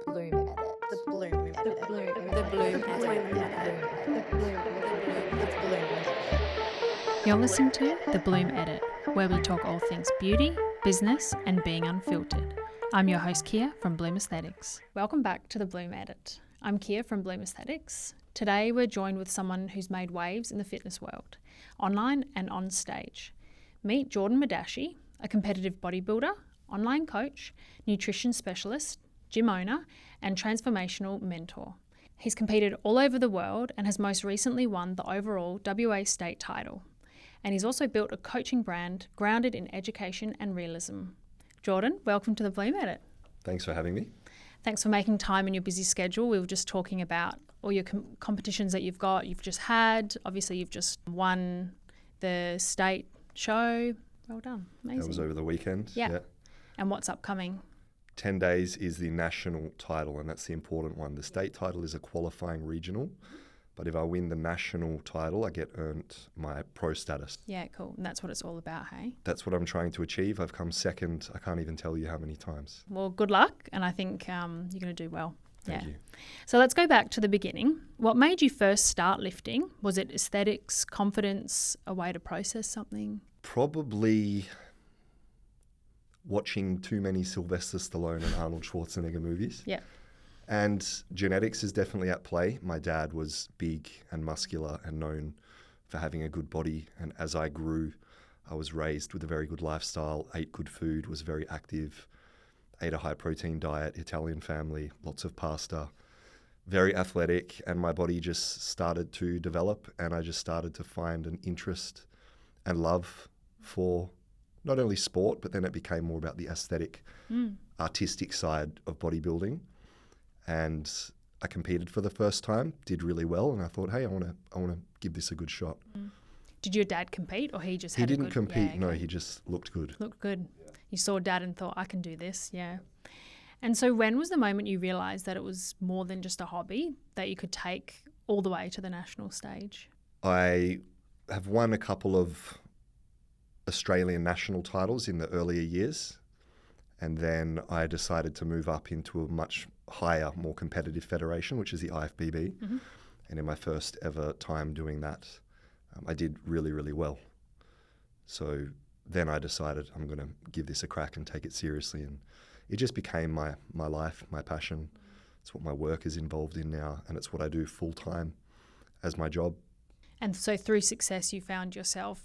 Blume edit. The Blume edit. The Blume edit. The Blume edit. The Blume edit. You're listening to The Blume Edit, where we talk all things beauty, business, and being unfiltered. I'm your host, Kia from Blume Aesthetics. Welcome back to The Blume Edit. I'm Kia from Blume Aesthetics. Today, we're joined with someone who's made waves in the fitness world, online and on stage. Meet Jordan Madaschi, a competitive bodybuilder, online coach, nutrition specialist, gym owner, and transformational mentor. He's competed all over the world and has most recently won the overall WA state title. And he's also built a coaching brand grounded in education and realism. Jordan, welcome to the Blume Edit. Thanks for having me. Thanks for making time in your busy schedule. We were just talking about all your competitions that you've just had. Obviously, you've just won the state show. Well done. Amazing. That was over the weekend. Yeah. And what's upcoming? 10 days is the national title, and that's the important one. The state title is a qualifying regional, but if I win the national title, I get earned my pro status. Yeah, cool. And that's what it's all about, hey? That's what I'm trying to achieve. I've come second. I can't even tell you how many times. Well, good luck, and I think you're going to do well. Thank you. So let's go back to the beginning. What made you first start lifting? Was it aesthetics, confidence, a way to process something? Probably watching too many Sylvester Stallone and Arnold Schwarzenegger movies. Yeah. And genetics is definitely at play. My dad was big and muscular and known for having a good body. And as I grew, I was raised with a very good lifestyle, ate good food, was very active, ate a high protein diet, Italian family, lots of pasta, very athletic. And my body just started to develop, and I just started to find an interest and love for not only sport, but then it became more about the aesthetic, artistic side of bodybuilding. And I competed for the first time, did really well, and I thought, hey, I want to give this a good shot. Did your dad compete, or he just He had didn't a good... compete, Yeah, no, okay. he just looked good. Looked good. Yeah. You saw dad and thought, I can do this, yeah. And so when was the moment you realised that it was more than just a hobby, that you could take all the way to the national stage? I have won a couple of Australian national titles in the earlier years, and then I decided to move up into a much higher, more competitive federation, which is the IFBB. Mm-hmm. And in my first ever time doing that, I did really, really well. So then I decided I'm going to give this a crack and take it seriously, and it just became my life, my passion. It's what my work is involved in now, and it's what I do full time as my job. And so through success, you found yourself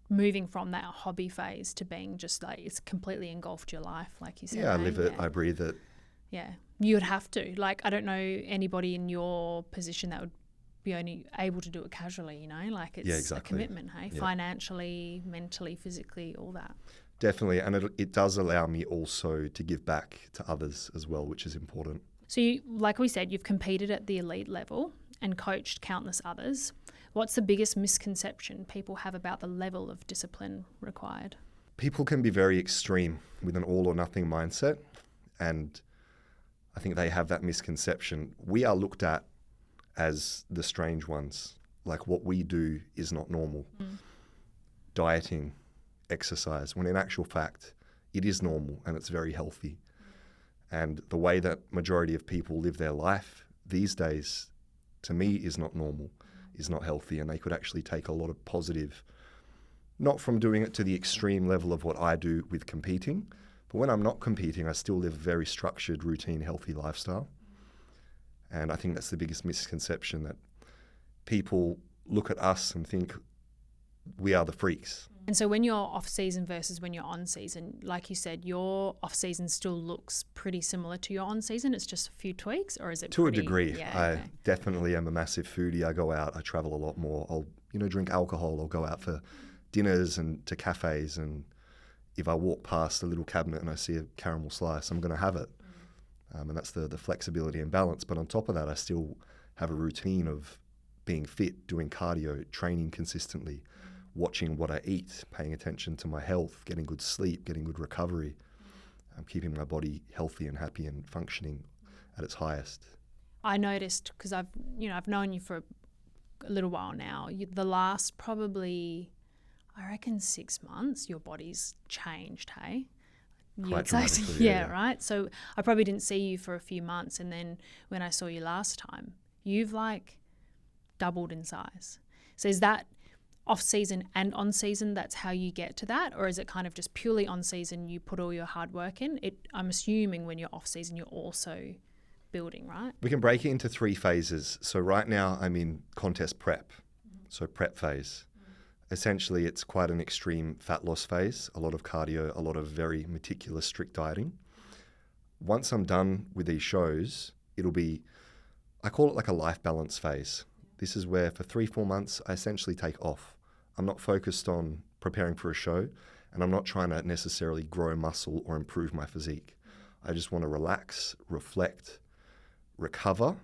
moving from that hobby phase to being just like, it's completely engulfed your life, like you said. Yeah, I live it, I breathe it. Yeah, you would have to. Like, I don't know anybody in your position that would be only able to do it casually, you know? Like, it's a commitment, hey? Yeah. Financially, mentally, physically, all that. Definitely, and it does allow me also to give back to others as well, which is important. So, like we said, you've competed at the elite level and coached countless others. What's the biggest misconception people have about the level of discipline required? People can be very extreme with an all or nothing mindset, and I think they have that misconception. We are looked at as the strange ones. Like, what we do is not normal. Dieting, exercise, when in actual fact, it is normal and it's very healthy. And the way that majority of people live their life these days, to me, is not normal, is not healthy, and they could actually take a lot of positive, not from doing it to the extreme level of what I do with competing, but when I'm not competing, I still live a very structured, routine, healthy lifestyle. And I think that's the biggest misconception, that people look at us and think we are the freaks. And so when you're off season versus when you're on season, like you said, your off season still looks pretty similar to your on season. It's just a few tweaks, or is it to a degree? Yeah, I definitely am a massive foodie. I go out, I travel a lot more. I'll drink alcohol. I'll go out for dinners and to cafes, and if I walk past a little cabinet and I see a caramel slice, I'm going to have it. And that's the flexibility and balance. But on top of that, I still have a routine of being fit, doing cardio, training consistently, watching what I eat, paying attention to my health, getting good sleep, getting good recovery, keeping my body healthy and happy and functioning at its highest. I noticed, because I've known you for a little while now, the last probably, I reckon 6 months, your body's changed, hey? Quite exactly. dramatically, Yeah, right. So I probably didn't see you for a few months, and then when I saw you last time, you've like doubled in size. So is that off season and on season? That's how you get to that, or is it kind of just purely on season? You put all your hard work in. I'm assuming when you're off season, you're also building, right? We can break it into 3 phases. So right now I'm in contest prep, so prep phase. Essentially, it's quite an extreme fat loss phase, a lot of cardio, a lot of very meticulous, strict dieting. Once I'm done with these shows, I call it like a life balance phase. This is where for 3-4 months, I essentially take off. I'm not focused on preparing for a show, and I'm not trying to necessarily grow muscle or improve my physique. I just want to relax, reflect, recover,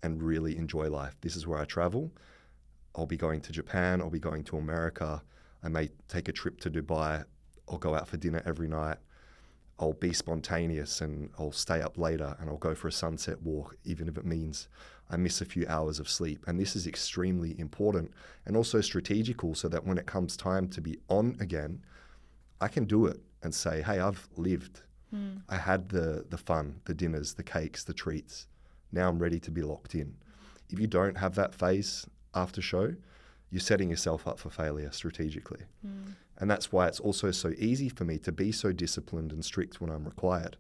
and really enjoy life. This is where I travel. I'll be going to Japan, I'll be going to America, I may take a trip to Dubai, I'll go out for dinner every night, I'll be spontaneous and I'll stay up later and I'll go for a sunset walk, even if it means I miss a few hours of sleep. And this is extremely important and also strategical, so that when it comes time to be on again, I can do it and say, hey, I've lived. I had the fun, the dinners, the cakes, the treats. Now I'm ready to be locked in. If you don't have that phase after show, you're setting yourself up for failure strategically. And that's why it's also so easy for me to be so disciplined and strict when I'm required.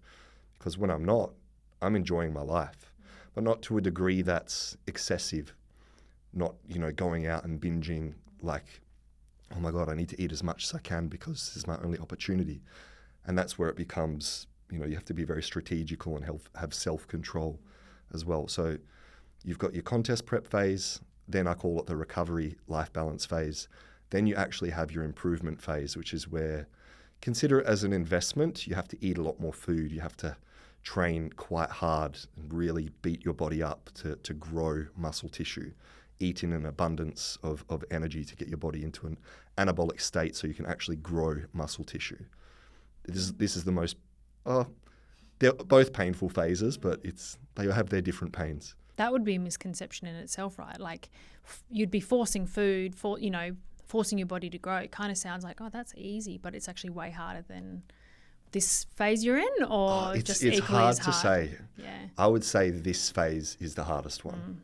Because when I'm not, I'm enjoying my life, but not to a degree that's excessive. Not, going out and binging like, oh my God, I need to eat as much as I can because this is my only opportunity. And that's where it becomes, you have to be very strategical and have self-control as well. So you've got your contest prep phase, then I call it the recovery life balance phase. Then you actually have your improvement phase, which is where, consider it as an investment. You have to eat a lot more food. You have to train quite hard and really beat your body up to grow muscle tissue. Eat in an abundance of energy to get your body into an anabolic state so you can actually grow muscle tissue. This is the most, they're both painful phases, but they have their different pains. That would be a misconception in itself, right? Like you'd be forcing food, forcing your body to grow. It kind of sounds like, oh, that's easy, but it's actually way harder than this phase you're in, or just equally hard as hard? To say. Yeah. I would say this phase is the hardest one.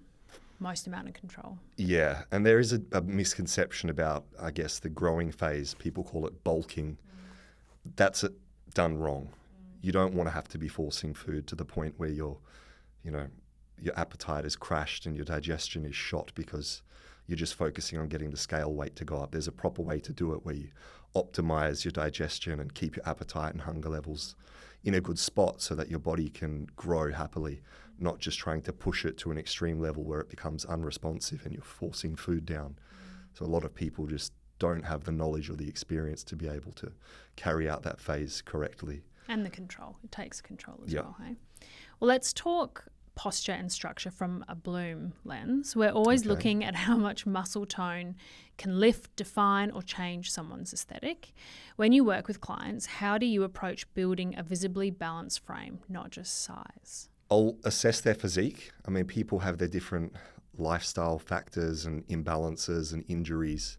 Most amount of control. Yeah, and there is a misconception about, I guess, the growing phase. People call it bulking. That's done wrong. You don't want to have to be forcing food to the point where your appetite is crashed and your digestion is shot because you're just focusing on getting the scale weight to go up. There's a proper way to do it where you optimize your digestion and keep your appetite and hunger levels in a good spot so that your body can grow happily, not just trying to push it to an extreme level where it becomes unresponsive and you're forcing food down. So a lot of people just don't have the knowledge or the experience to be able to carry out that phase correctly. And the control. It takes control as well, hey? Well, let's talk posture and structure from a Blume lens. We're always looking at how much muscle tone can lift, define, or change someone's aesthetic. When you work with clients, how do you approach building a visibly balanced frame, not just size? I'll assess their physique. I mean, people have their different lifestyle factors and imbalances and injuries.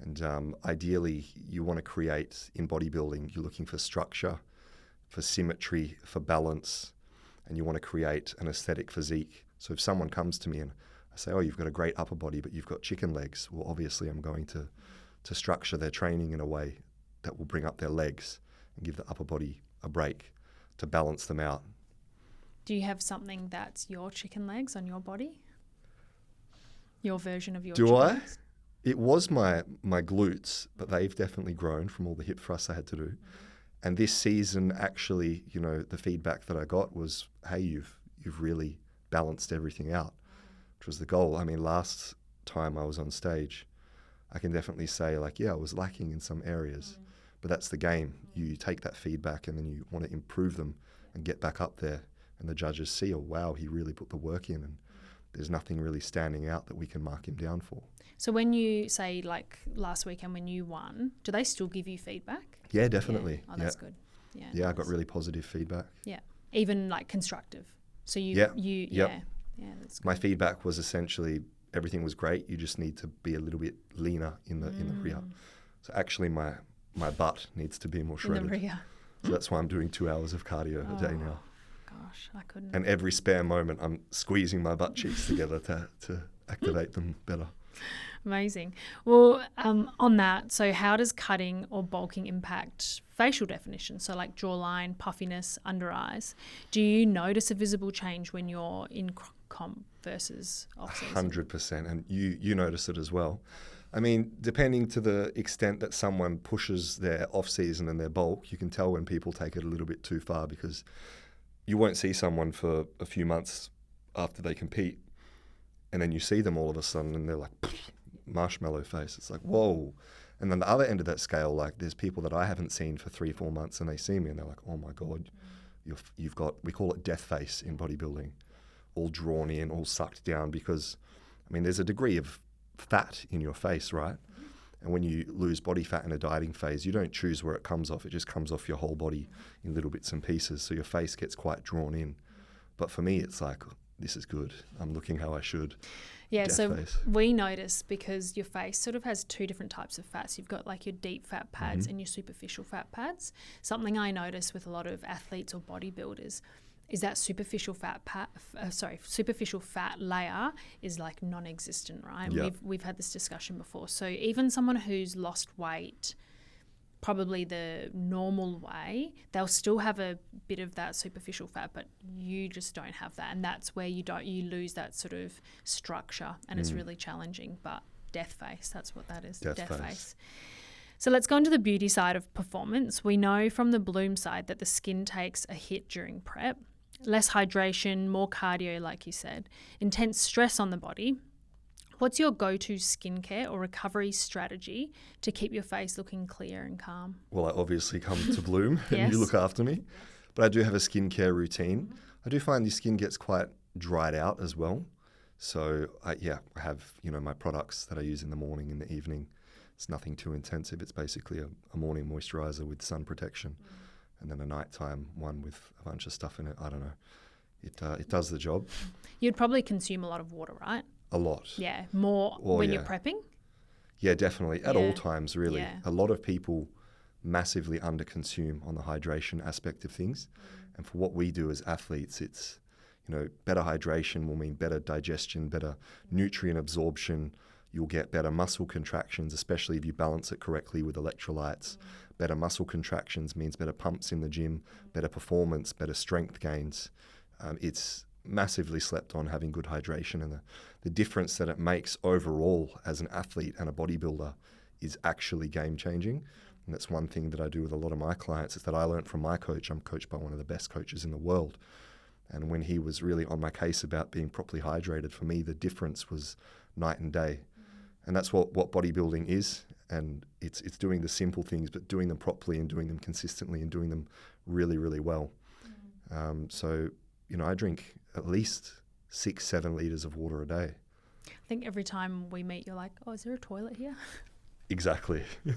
And ideally, you want to create, in bodybuilding, you're looking for structure, for symmetry, for balance, and you want to create an aesthetic physique. So if someone comes to me and I say, oh, you've got a great upper body, but you've got chicken legs, well, obviously I'm going to structure their training in a way that will bring up their legs and give the upper body a break to balance them out. Do you have something that's your chicken legs on your body? Your version of your chicken legs? It was my glutes, but they've definitely grown from all the hip thrusts I had to do. And this season, actually, the feedback that I got was, hey, you've really balanced everything out, which was the goal. I mean, last time I was on stage, I can definitely say, like, yeah, I was lacking in some areas. But that's the game. You take that feedback and then you want to improve them and get back up there. And the judges see, oh, wow, he really put the work in and there's nothing really standing out that we can mark him down for. So when you say, like last weekend when you won, do they still give you feedback? Yeah, definitely. Yeah. Oh, that's good. Yeah, nice. I got really positive feedback. Yeah, even like constructive. So yeah, that's good. My feedback was essentially everything was great. You just need to be a little bit leaner in the rear. So actually, my butt needs to be more shredded. In the rear. So that's why I'm doing 2 hours of cardio a day now. Gosh, I couldn't. And every spare moment, I'm squeezing my butt cheeks together to activate them better. Amazing. Well, on that, so how does cutting or bulking impact facial definition? So like jawline, puffiness, under eyes. Do you notice a visible change when you're in comp versus off-season? 100%. And you notice it as well. I mean, depending to the extent that someone pushes their off-season and their bulk, you can tell when people take it a little bit too far, because you won't see someone for a few months after they compete, and then you see them all of a sudden and they're like marshmallow face. It's like, whoa. And then the other end of that scale, like there's people that I haven't seen for 3-4 months and they see me and they're like, oh my God, you've got, we call it death face in bodybuilding, all drawn in, all sucked down, because I mean, there's a degree of fat in your face, right? And when you lose body fat in a dieting phase, you don't choose where it comes off. It just comes off your whole body in little bits and pieces. So your face gets quite drawn in. But for me, it's like, this is good. I'm looking how I should. Yeah, Death so face. we notice, because your face sort of has 2 different types of fats. You've got like your deep fat pads and your superficial fat pads. Something I notice with a lot of athletes or bodybuilders is that superficial fat layer is like non-existent, right? Yeah. We've had this discussion before. So even someone who's lost weight probably the normal way, they'll still have a bit of that superficial fat, but you just don't have that. And that's where you lose that sort of structure, and it's really challenging. But death face, that's what that is. Death face. So let's go into the beauty side of performance. We know from the Blume side that the skin takes a hit during prep. Less hydration, more cardio, like you said, intense stress on the body. What's your go-to skincare or recovery strategy to keep your face looking clear and calm? Well, I obviously come to Blume and Yes. you look after me, but I do have a skincare routine. I do find the skin gets quite dried out as well. So I have, my products that I use in the morning, in the evening. It's nothing too intensive. It's basically a morning moisturizer with sun protection, and then a nighttime one with a bunch of stuff in it. I don't know. It does the job. You'd probably consume a lot of water, right? A lot. Yeah, more when you're prepping? Yeah, definitely. At Yeah. all times, really. Yeah. A lot of people massively underconsume on the hydration aspect of things. And for what we do as athletes, it's, better hydration will mean better digestion, better nutrient absorption. You'll get better muscle contractions, especially if you balance it correctly with electrolytes. Better muscle contractions means better pumps in the gym, better performance, better strength gains. It's massively slept on, having good hydration, and the difference that it makes overall as an athlete and a bodybuilder is actually game changing. And that's one thing that I do with a lot of my clients, is that I learned from my coach. I'm coached by one of the best coaches in the world. And when he was really on my case about being properly hydrated, for me, the difference was night and day. And that's what bodybuilding is. And it's doing the simple things, but doing them properly and doing them consistently and doing them really, really well. So, I drink at least 6-7 litres of water a day. I think every time we meet, you're like, oh, is there a toilet here? Exactly. I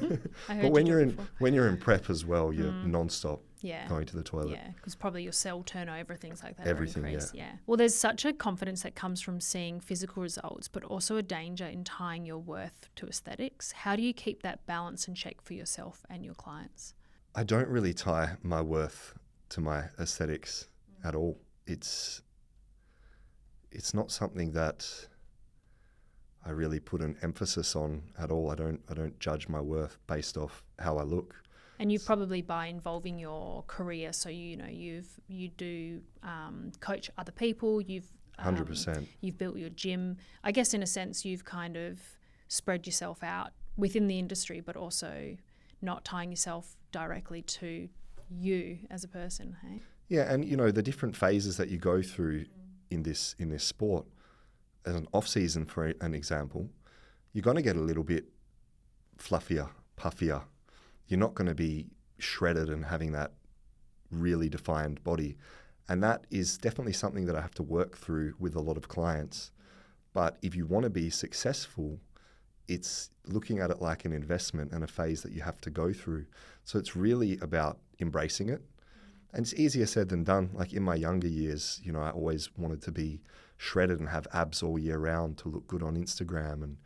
heard But when you you're do it in before. when you're in prep as well, you're non-stop going to the toilet. Yeah, because probably your cell turnover, things like that Everything, are increased. Yeah. Well, there's such a confidence that comes from seeing physical results, but also a danger in tying your worth to aesthetics. How do you keep that balance in check for yourself and your clients? I don't really tie my worth to my aesthetics at all. It's not something that I really put an emphasis on at all. I don't judge my worth based off how I look. And you probably, by involving your career, so you do coach other people. You've 100%. You've built your gym. I guess in a sense, you've kind of spread yourself out within the industry, but also not tying yourself directly to you as a person. Hey. Yeah, and the different phases that you go through in this sport. As an off season, for an example, you're going to get a little bit fluffier, puffier. You're not going to be shredded and having that really defined body. And that is definitely something that I have to work through with a lot of clients. But if you want to be successful, it's looking at it like an investment and a phase that you have to go through. So it's really about embracing it. And it's easier said than done. Like in my younger years, I always wanted to be shredded and have abs all year round to look good on Instagram. And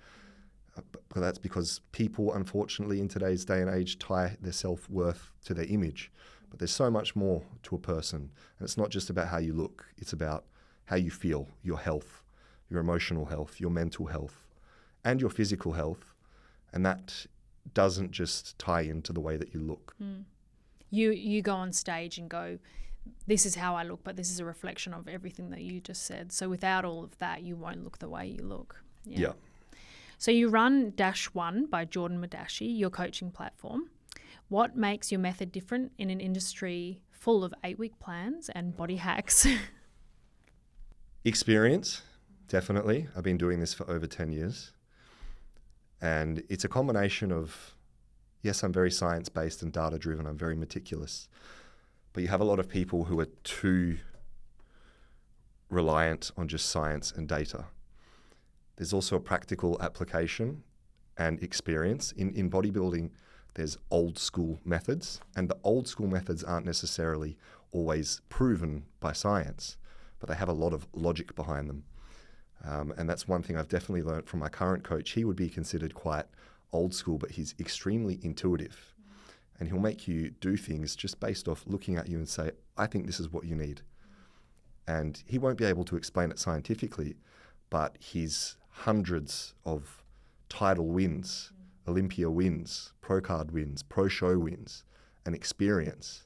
but that's because people, unfortunately, in today's day and age, tie their self-worth to their image. But there's so much more to a person. And it's not just about how you look. It's about how you feel, your health, your emotional health, your mental health, and your physical health. And that doesn't just tie into the way that you look. You go on stage and go, this is how I look, but this is a reflection of everything that you just said. So without all of that, you won't look the way you look. Yeah. So you run Dash 1 by Jordan Madaschi, your coaching platform. What makes your method different in an industry full of 8-week plans and body hacks? Experience, definitely. I've been doing this for over 10 years. And it's a combination of, yes, I'm very science-based and data-driven. I'm very meticulous. But you have a lot of people who are too reliant on just science and data. There's also a practical application and experience. In bodybuilding, there's old school methods, and the old school methods aren't necessarily always proven by science, but they have a lot of logic behind them. And that's one thing I've definitely learned from my current coach. He would be considered quite old school, but he's extremely intuitive. And he'll make you do things just based off looking at you and say, I think this is what you need. And he won't be able to explain it scientifically, but his hundreds of title wins, Olympia wins, Pro Card wins, Pro Show wins, and experience,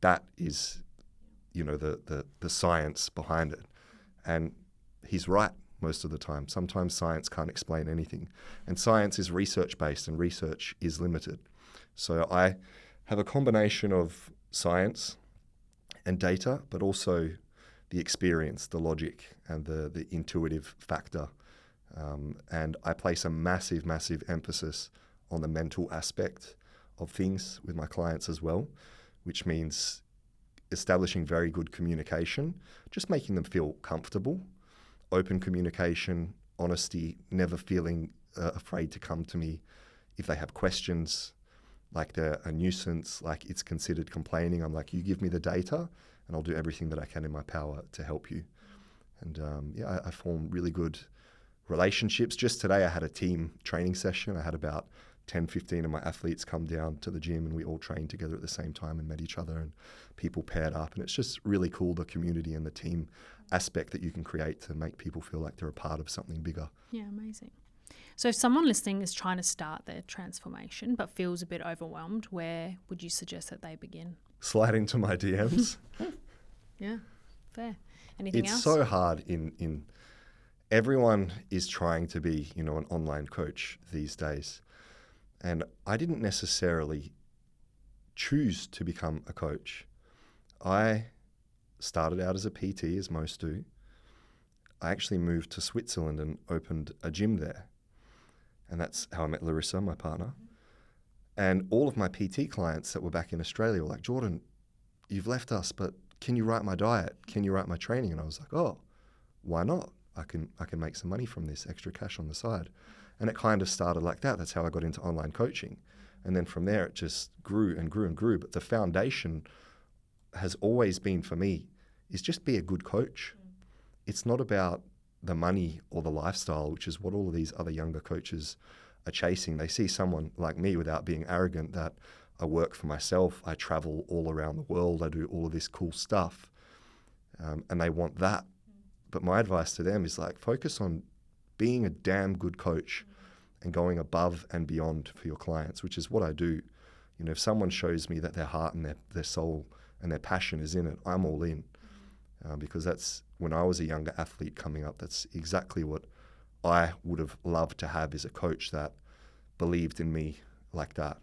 that is, the science behind it. And he's right most of the time. Sometimes science can't explain anything. And science is research-based, and research is limited. So I have a combination of science and data, but also the experience, the logic, and the intuitive factor. And I place a massive, massive emphasis on the mental aspect of things with my clients as well, which means establishing very good communication, just making them feel comfortable, open communication, honesty, never feeling afraid to come to me if they have questions, like they're a nuisance, like it's considered complaining. I'm like, you give me the data and I'll do everything that I can in my power to help you. And I form really good relationships. Just today I had a team training session. I had about 10, 15 of my athletes come down to the gym, and we all trained together at the same time and met each other, and people paired up. And it's just really cool, the community and the team aspect that you can create to make people feel like they're a part of something bigger. Yeah, amazing. So if someone listening is trying to start their transformation but feels a bit overwhelmed, where would you suggest that they begin? Slide into my DMs. Yeah, fair. Anything else? It's so hard in everyone is trying to be, an online coach these days. And I didn't necessarily choose to become a coach. I started out as a PT, as most do. I actually moved to Switzerland and opened a gym there. And that's how I met Larissa, my partner. And all of my PT clients that were back in Australia were like, Jordan, you've left us, but can you write my diet? Can you write my training? And I was like, oh, why not? I can make some money from this, extra cash on the side. And it kind of started like that. That's how I got into online coaching. And then from there, it just grew and grew and grew. But the foundation has always been, for me, is just be a good coach. It's not about the money or the lifestyle, which is what all of these other younger coaches are chasing. They see someone like me, without being arrogant, that I work for myself, I travel all around the world, I do all of this cool stuff, and they want that. But my advice to them is like, focus on being a damn good coach and going above and beyond for your clients, which is what I do. If someone shows me that their heart and their soul and their passion is in it, I'm all in. Because that's, when I was a younger athlete coming up, that's exactly what I would have loved to have, as a coach that believed in me like that.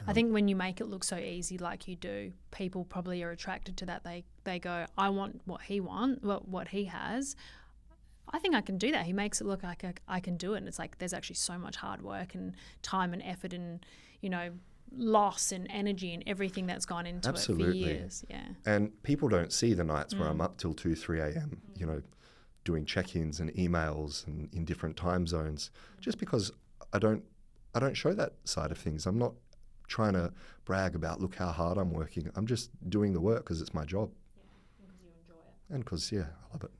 I think when you make it look so easy like you do, people probably are attracted to that. They go, I want what he has. I think I can do that. He makes it look like I can do it. And it's like there's actually so much hard work and time and effort and, loss and energy and everything that's gone into it for years. Yeah. And people don't see the nights where I'm up till 2, 3 a.m., doing check-ins and emails and in different time zones, just because I don't show that side of things. I'm not trying to brag about, look how hard I'm working. I'm just doing the work because it's my job. Yeah, because you enjoy it. And because, I love it.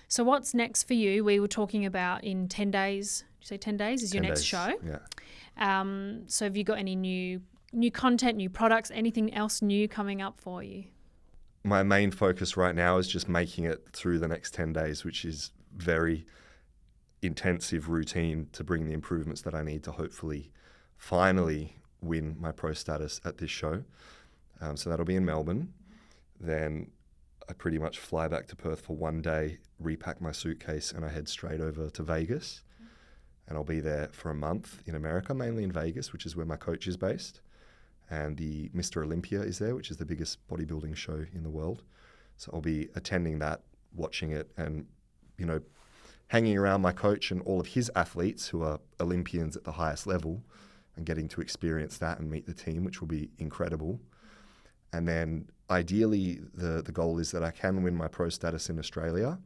So what's next for you? We were talking about in 10 days. Did you say 10 days is your next show? Yeah. So have you got any new new content, new products, anything else new coming up for you? My main focus right now is just making it through the next 10 days, which is very intensive routine to bring the improvements that I need to hopefully finally win my pro status at this show. So that'll be in Melbourne. Then I pretty much fly back to Perth for one day, repack my suitcase, and I head straight over to Vegas. And I'll be there for a month in America, mainly in Vegas, which is where my coach is based. And the Mr. Olympia is there, which is the biggest bodybuilding show in the world. So I'll be attending that, watching it, and, you know, hanging around my coach and all of his athletes who are Olympians at the highest level, and getting to experience that and meet the team, which will be incredible. And then ideally, the goal is that I can win my pro status in Australia.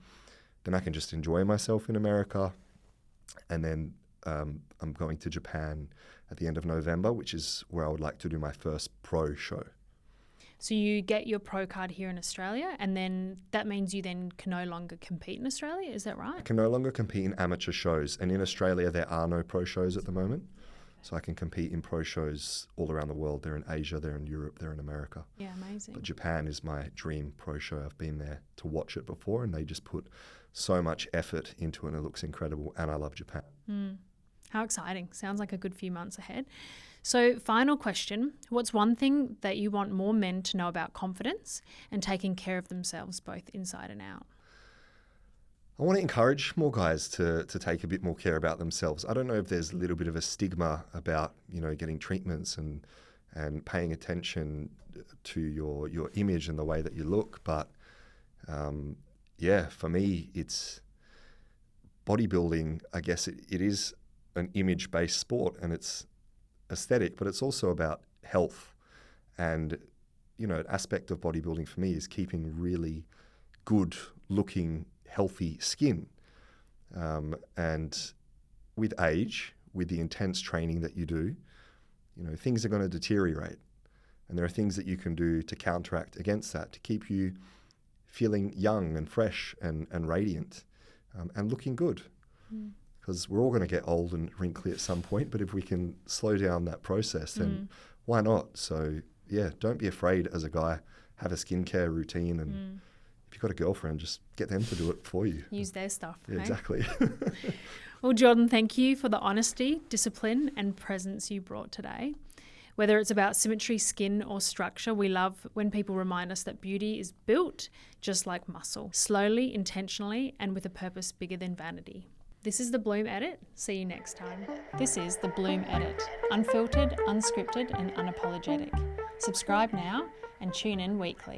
Then I can just enjoy myself in America. And then I'm going to Japan at the end of November, which is where I would like to do my first pro show. So you get your pro card here in Australia, and then that means you then can no longer compete in Australia, is that right? I can no longer compete in amateur shows. And in Australia, there are no pro shows at the moment. So I can compete in pro shows all around the world. They're in Asia, they're in Europe, they're in America. Yeah, amazing. But Japan is my dream pro show. I've been there to watch it before, and they just put so much effort into it, and it looks incredible. And I love Japan. How exciting. Sounds like a good few months ahead. So final question, what's one thing that you want more men to know about confidence and taking care of themselves both inside and out? I want to encourage more guys to take a bit more care about themselves. I don't know if there's a little bit of a stigma about, you know, getting treatments and paying attention to your image and the way that you look. But yeah, for me, it's bodybuilding. I guess it is an image-based sport, and it's aesthetic, but it's also about health. And, you know, an aspect of bodybuilding for me is keeping really good looking, healthy skin. And with age, with the intense training that you do, you know, things are going to deteriorate. And there are things that you can do to counteract against that, to keep you feeling young and fresh and radiant and looking good. Because we're all going to get old and wrinkly at some point, but if we can slow down that process, then why not? So yeah, don't be afraid as a guy. Have a skincare routine, and if you've got a girlfriend, just get them to do it for you. Use their stuff. Yeah, hey? exactly. Well, Jordan, thank you for the honesty, discipline and presence you brought today. Whether it's about symmetry, skin or structure, we love when people remind us that beauty is built just like muscle, slowly, intentionally, and with a purpose bigger than vanity. This is the Blume Edit. See you next time. This is the Blume Edit. Unfiltered, unscripted and unapologetic. Subscribe now and tune in weekly.